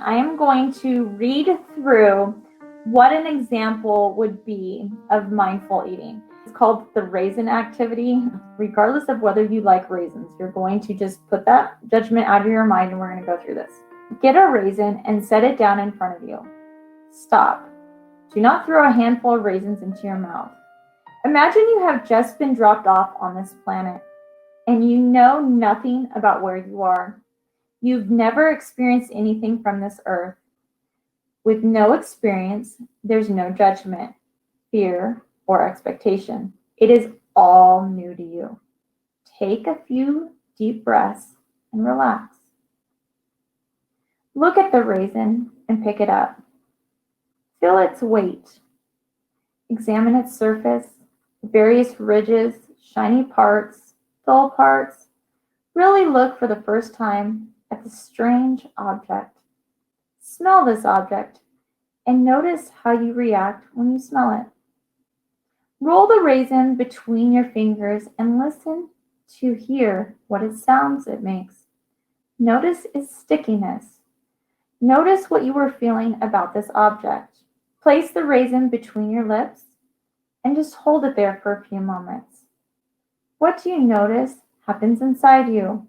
I am going to read through what an example would be of mindful eating. It's called the raisin activity. Regardless of whether you like raisins, you're going to just put that judgment out of your mind and we're going to go through this. Get a raisin and set it down in front of you. Stop. Do not throw a handful of raisins into your mouth. Imagine you have just been dropped off on this planet and you know nothing about where you are. You've never experienced anything from this earth. With no experience, there's no judgment, fear, or expectation. It is all new to you. Take a few deep breaths and relax. Look at the raisin and pick it up. Feel its weight. Examine its surface, various ridges, shiny parts, dull parts. Really look for the first time at the strange object. Smell this object and notice how you react when you smell it. Roll the raisin between your fingers and listen to hear what sounds it makes. Notice its stickiness. Notice what you were feeling about this object. Place the raisin between your lips and just hold it there for a few moments. What do you notice happens inside you?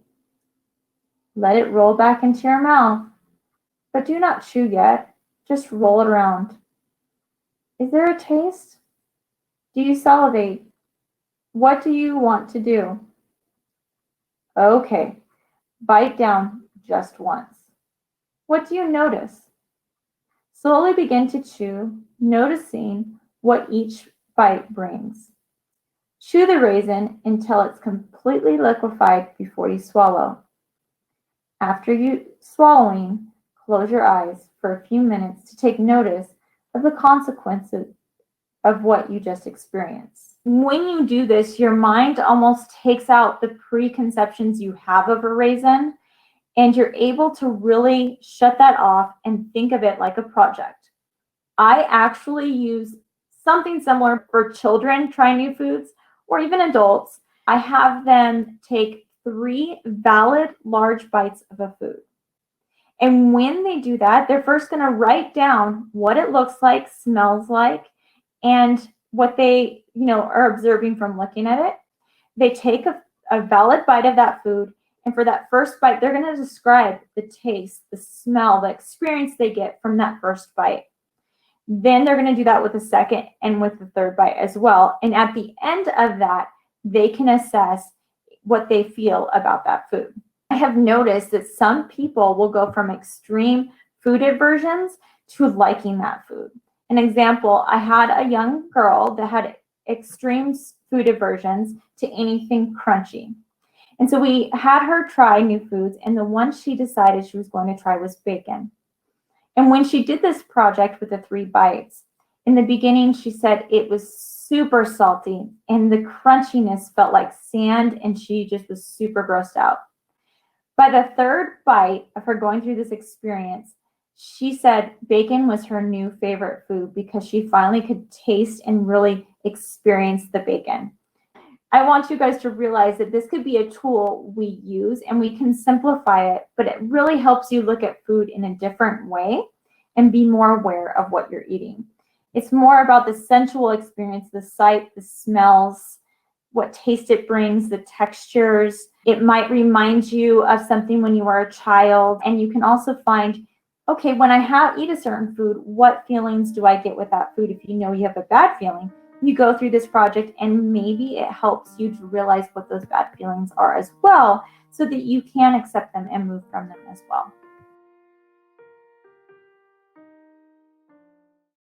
Let it roll back into your mouth, but do not chew yet. Just roll it around. Is there a taste? Do you salivate? What do you want to do? Okay, bite down just once. What do you notice? Slowly begin to chew, noticing what each bite brings. Chew the raisin until it's completely liquefied before you swallow. After you swallowing, close your eyes for a few minutes to take notice of the consequences of what you just experienced. When you do this, your mind almost takes out the preconceptions you have of a raisin, and you're able to really shut that off and think of it like a project. I actually use something similar for children trying new foods, or even adults. I have them take 3 valid large bites of a food. And when they do that, they're first going to write down what it looks like, smells like, and what they, are observing from looking at it. They take a valid bite of that food, and for that first bite, they're going to describe the taste, the smell, the experience they get from that first bite. Then they're going to do that with the second and with the third bite as well. And at the end of that, they can assess what they feel about that food. I have noticed that some people will go from extreme food aversions to liking that food. An example, I had a young girl that had extreme food aversions to anything crunchy. And so we had her try new foods, and the one she decided she was going to try was bacon. And when she did this project with the 3 bites, in the beginning, she said it was super salty and the crunchiness felt like sand, and she just was super grossed out. By the 3rd bite of her going through this experience, she said bacon was her new favorite food because she finally could taste and really experience the bacon. I want you guys to realize that this could be a tool we use and we can simplify it, but it really helps you look at food in a different way and be more aware of what you're eating. It's more about the sensual experience, the sight, the smells, what taste it brings, the textures. It might remind you of something when you were a child. And you can also find, okay, when I eat a certain food, what feelings do I get with that food? If you know you have a bad feeling, you go through this project and maybe it helps you to realize what those bad feelings are as well, so that you can accept them and move from them as well.